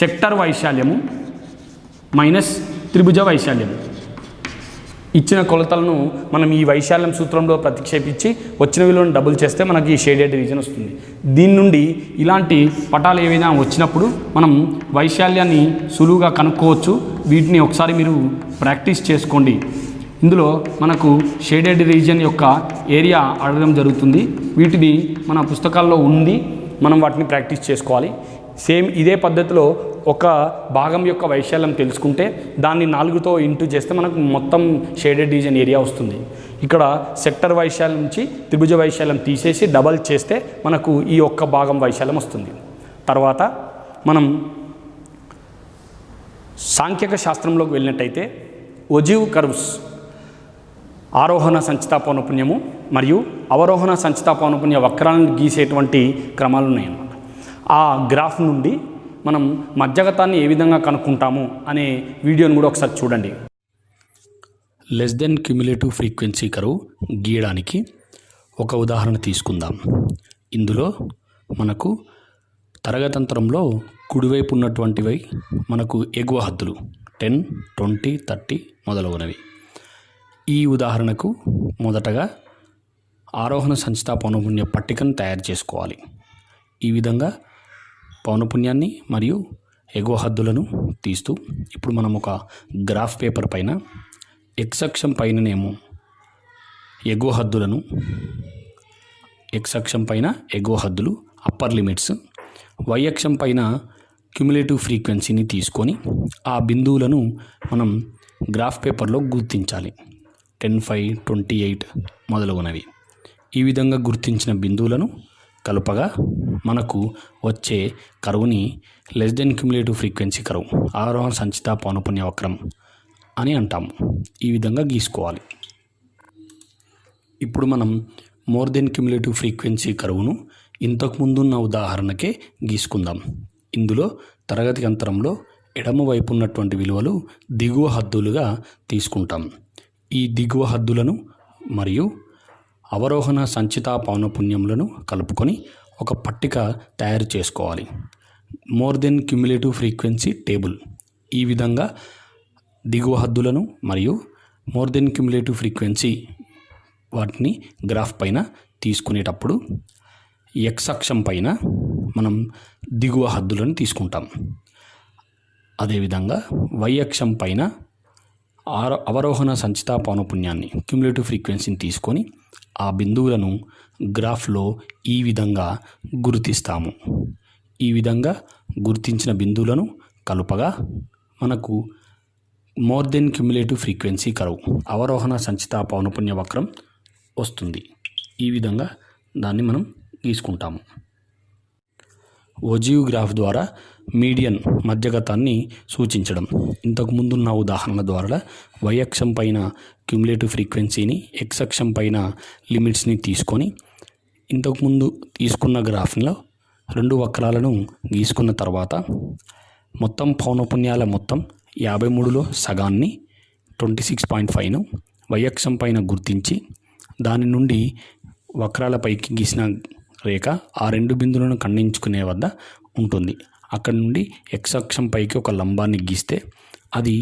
సెక్టర్ వైశాల్యము మైనస్ త్రిభుజ వైశాల్యము. ఇచ్చిన కొలతలను మనం ఈ వైశాల్యం సూత్రంలో ప్రతిక్షేపించి వచ్చిన విలువను డబుల్ చేస్తే మనకి ఈ షేడెడ్ రీజన్ వస్తుంది. దీని నుండి ఇలాంటి పటాలు ఏవైనా వచ్చినప్పుడు మనం వైశాల్యాన్ని సులువుగా కనుక్కోవచ్చు. వీటిని ఒకసారి మీరు ప్రాక్టీస్ చేసుకోండి. ఇందులో మనకు షేడెడ్ రీజియన్ యొక్క ఏరియా అడగడం జరుగుతుంది. వీటిని మన పుస్తకాల్లో ఉంది, మనం వాటిని ప్రాక్టీస్ చేసుకోవాలి. సేమ్ ఇదే పద్ధతిలో ఒక భాగం యొక్క వైశాల్యం తెలుసుకుంటే దాన్ని 4తో ఇంటూ చేస్తే మనకు మొత్తం షేడెడ్ రీజియన్ ఏరియా వస్తుంది. ఇక్కడ సెక్టర్ వైశాల్యం నుంచి త్రిభుజ వైశాల్యం తీసేసి డబల్ చేస్తే మనకు ఈ ఒక్క భాగం వైశాల్యం వస్తుంది. తర్వాత మనం సాంఖ్యక శాస్త్రంలోకి వెళ్ళినట్టయితే ఒజీవ్ కర్వ్స్ ఆరోహణ సంచిత పౌనపున్యము మరియు అవరోహణ సంచిత పౌనపున్య వక్రాలను గీసేటువంటి క్రమాలు ఉన్నాయన్నమాట. ఆ గ్రాఫ్ నుండి మనం మధ్యగతాన్ని ఏ విధంగా కనుక్కుంటాము అనే వీడియోని కూడా ఒకసారి చూడండి. Less than cumulative frequency curve గీయడానికి ఒక ఉదాహరణ తీసుకుందాం. ఇందులో మనకు తరగతంత్రంలో కుడివైపు ఉన్నటువంటివి మనకు ఎగువ హద్దులు 10, 20, 30 మొదలగునవి. ఈ ఉదాహరణకు మొదటగా ఆరోహణ సంచిత పౌనపున్య పట్టికను తయారు చేసుకోవాలి. ఈ విధంగా పౌనపున్యాన్ని మరియు ఎగువ హద్దులను తీస్తూ ఇప్పుడు మనం ఒక గ్రాఫ్ పేపర్ పైన ఎక్స్ అక్షం పైననేమో ఎగువ హద్దులను, ఎక్స్ అక్షం పైన ఎగువ హద్దులు అప్పర్ లిమిట్స్, వై అక్షం పైన క్యుములేటివ్ ఫ్రీక్వెన్సీని తీసుకొని ఆ బిందువులను మనం గ్రాఫ్ పేపర్లో గుర్తించాలి. 10, 5, 28 మొదలగునవి. ఈ విధంగా గుర్తించిన బిందువులను కలుపగా మనకు వచ్చే కరువుని లెస్ దెన్ క్యుములేటివ్ ఫ్రీక్వెన్సీ కరువు, ఆరోహణ సంచిత పౌనపున్య వక్రం అని అంటాము. ఈ విధంగా గీసుకోవాలి. ఇప్పుడు మనం మోర్ దెన్ క్యుములేటివ్ ఫ్రీక్వెన్సీ కరువును ఇంతకుముందున్న ఉదాహరణకే గీసుకుందాం. ఇందులో తరగతి అంతరంలో ఎడమ వైపు ఉన్నటువంటి విలువలు దిగువ హద్దులుగా తీసుకుంటాం. ఈ దిగువ హద్దులను మరియు అవరోహణ సంచిత పౌనపున్యములను కలుపుకొని ఒక పట్టిక తయారు చేసుకోవాలి. More than cumulative frequency table. ఈ విధంగా దిగువ హద్దులను మరియు మోర్ దెన్ క్యుములేటివ్ ఫ్రీక్వెన్సీ వాటిని గ్రాఫ్ పైన తీసుకునేటప్పుడు ఎక్స్ అక్షం పైన మనం దిగువ హద్దులను తీసుకుంటాం. అదేవిధంగా వై అక్షం పైన అవరోహణ సంచిత పౌనపున్యాన్ని క్యుములేటివ్ ఫ్రీక్వెన్సీని తీసుకొని ఆ బిందువులను గ్రాఫ్లో ఈ విధంగా గుర్తిస్తాము. ఈ విధంగా గుర్తించిన బిందువులను కలుపగా మనకు more than cumulative frequency curve, అవరోహణ సంచిత పౌనపున్య వక్రం వస్తుంది. ఈ విధంగా దాన్ని మనం గీసుకుంటాము. ఒజీవ్ గ్రాఫ్ ద్వారా మీడియన్ మధ్యగతాన్ని సూచించడం. ఇంతకు ముందున్న ఉదాహరణ ద్వారా వై అక్షం పైన క్యుములేటివ్ ఫ్రీక్వెన్సీని, ఎక్స్ అక్షం పైన లిమిట్స్ని తీసుకొని ఇంతకుముందు తీసుకున్న గ్రాఫ్లో 2 వక్రాలను గీసుకున్న తర్వాత మొత్తం పౌనపున్యాల మొత్తం 53లో సగాన్ని 26.5ను వై అక్షం పైన గుర్తించి దాని నుండి వక్రాలపైకి గీసిన రేఖ ఆ 2 బిందువులను ఖండించుకునే వద్ద ఉంటుంది. అక్కడ నుండి ఎక్స్ అక్షం పైకి ఒక లంబాన్ని గీస్తే అది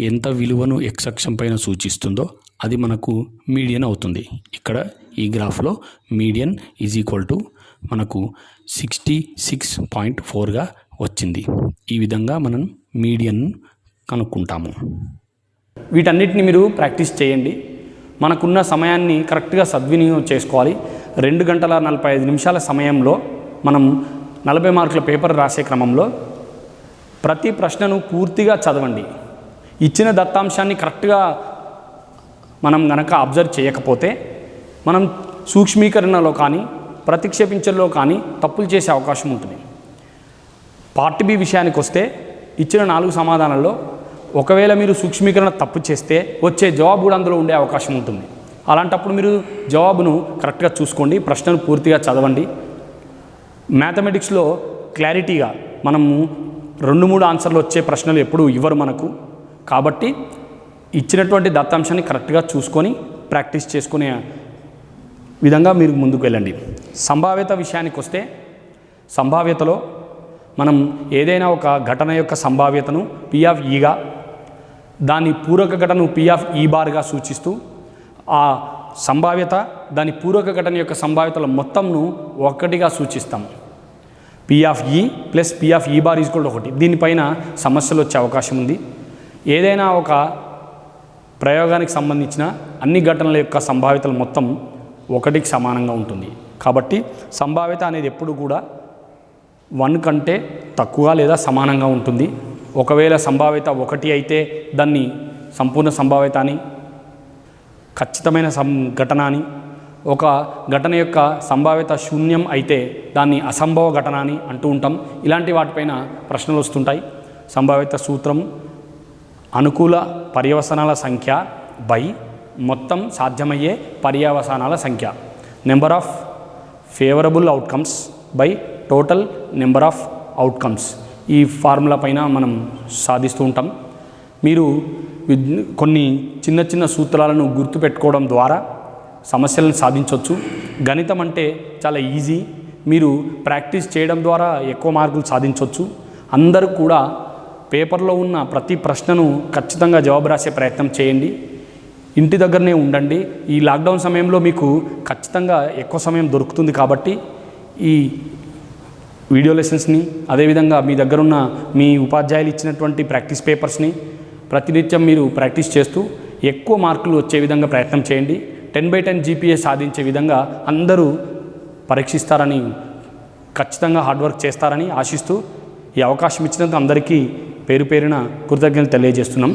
ఎంత విలువను ఎక్స్ అక్షం పైన సూచిస్తుందో అది మనకు మీడియన్ అవుతుంది. ఇక్కడ ఈ గ్రాఫ్లో మీడియన్ ఈజ్ ఈక్వల్ టు మనకు 66.4గా వచ్చింది. ఈ విధంగా మనం మీడియన్ కనుక్కుంటాము. వీటన్నిటిని మీరు ప్రాక్టీస్ చేయండి. మనకున్న సమయాన్ని కరెక్ట్గా సద్వినియోగం చేసుకోవాలి. 2 గంటల 45 నిమిషాల సమయంలో మనం 40 మార్కుల పేపర్ రాసే క్రమంలో ప్రతి ప్రశ్నను పూర్తిగా చదవండి. ఇచ్చిన దత్తాంశాన్ని కరెక్ట్గా మనం గనక అబ్జర్వ్ చేయకపోతే మనం సూక్ష్మీకరణలో కానీ ప్రతిక్షేపించడంలో కానీ తప్పులు చేసే అవకాశం ఉంటుంది. పార్ట్ బి విషయానికి వస్తే ఇచ్చిన 4 సమాధానాల్లో ఒకవేళ మీరు సూక్ష్మీకరణ తప్పు చేస్తే వచ్చే జవాబు కూడా అందులో ఉండే అవకాశం ఉంటుంది. అలాంటప్పుడు మీరు జవాబును కరెక్ట్గా చూసుకోండి, ప్రశ్నను పూర్తిగా చదవండి. మ్యాథమెటిక్స్లో క్లారిటీగా మనము 2-3 ఆన్సర్లు వచ్చే ప్రశ్నలు ఎప్పుడు ఇవ్వరు మనకు. కాబట్టి ఇచ్చినటువంటి దత్తాంశాన్ని కరెక్ట్గా చూసుకొని ప్రాక్టీస్ చేసుకునే విధంగా మీరు ముందుకు వెళ్ళండి. సంభావ్యత విషయానికి వస్తే సంభావ్యతలో మనం ఏదైనా ఒక ఘటన యొక్క సంభావ్యతను P(E)గా, దాని పూరక ఘటనను పి ఆఫ్ ఈ బార్గా సూచిస్తూ ఆ సంభావ్యత దాని పూరక ఘటన యొక్క సంభావ్యతల మొత్తంను ఒకటిగా సూచిస్తాం. పి ఆఫ్ ఈ ప్లస్ పి ఆఫ్ ఈ బార్ ఈజ్వల్ 1. దీనిపైన సమస్యలు వచ్చే అవకాశం ఉంది. ఏదైనా ఒక ప్రయోగానికి సంబంధించిన అన్ని ఘటనల యొక్క సంభావ్యతలు మొత్తం 1కి సమానంగా ఉంటుంది. కాబట్టి సంభావ్యత అనేది ఎప్పుడు కూడా 1 కంటే తక్కువ లేదా సమానంగా ఉంటుంది. ఒకవేళ సంభావ్యత 1 అయితే దాన్ని సంపూర్ణ సంభావ్యత అని, ఖచ్చితమైన ఘటన అని, ఒక ఘటన యొక్క సంభావ్యత శూన్యం అయితే దాన్ని అసంభవ ఘటన అని అంటూ ఉంటాం. ఇలాంటి వాటిపైన ప్రశ్నలు వస్తుంటాయి. సంభావ్యత సూత్రం అనుకూల పర్యవసానాల సంఖ్య బై మొత్తం సాధ్యమయ్యే పర్యవసానాల సంఖ్య, number of favourable outcomes by total number of outcomes. ఈ ఫార్ములా పైన మనం సాధిస్తూ ఉంటాం. మీరు కొన్ని చిన్న చిన్న సూత్రాలను గుర్తుపెట్టుకోవడం ద్వారా సమస్యలను సాధించవచ్చు. గణితం అంటే చాలా ఈజీ. మీరు ప్రాక్టీస్ చేయడం ద్వారా ఎక్కువ మార్కులు సాధించవచ్చు. అందరూ కూడా పేపర్లో ఉన్న ప్రతి ప్రశ్నను ఖచ్చితంగా జవాబు రాసే ప్రయత్నం చేయండి. ఇంటి దగ్గరనే ఉండండి. ఈ లాక్డౌన్ సమయంలో మీకు ఖచ్చితంగా ఎక్కువ సమయం దొరుకుతుంది కాబట్టి ఈ వీడియో లెసన్స్ని, అదేవిధంగా మీ దగ్గరున్న మీ ఉపాధ్యాయులు ఇచ్చినటువంటి ప్రాక్టీస్ పేపర్స్ని ప్రతినిత్యం మీరు ప్రాక్టీస్ చేస్తూ ఎక్కువ మార్కులు వచ్చే విధంగా ప్రయత్నం చేయండి. 10/10 GPA సాధించే విధంగా అందరూ పరీక్షిస్తారని, ఖచ్చితంగా హార్డ్ వర్క్ చేస్తారని ఆశిస్తూ ఈ అవకాశం ఇచ్చినందుకు అందరికీ పేరు పేరున కృతజ్ఞతలు తెలియజేస్తున్నాం.